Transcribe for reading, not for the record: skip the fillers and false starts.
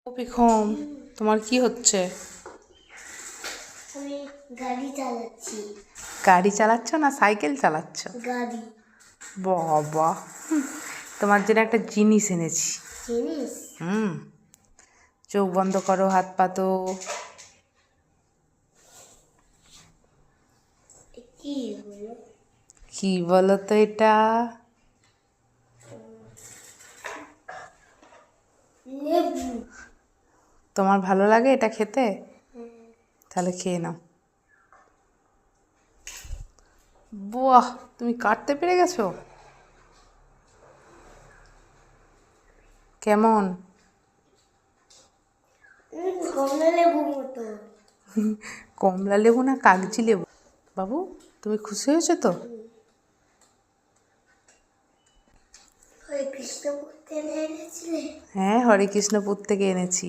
ও পিখম, তোমার কি হচ্ছে? আমি গাড়ি চালাচ্ছি। গাড়ি চালাচ্ছ না সাইকেল চালাচ্ছ? গাড়ি। বাবা, তোমার জন্য একটা জিনিস এনেছি। জিনিস? চোখ বন্ধ করো, হাত পাতো। কি হলো? কি বলো তো এটা? লেবু। তোমার ভালো লাগে এটা খেতে? তাহলে খেয়ে নাও। বাহ, তুমি কাটতে পেরে গেছো? কেমন? কমলা লেবু মতো। কমলা লেবু না কাগজি লেবু? বাবু, তুমি খুশি হয়েছো তো? হরে কৃষ্ণ পড়তে এনেছিলে? হ্যাঁ, হরে কৃষ্ণপুর থেকে এনেছি।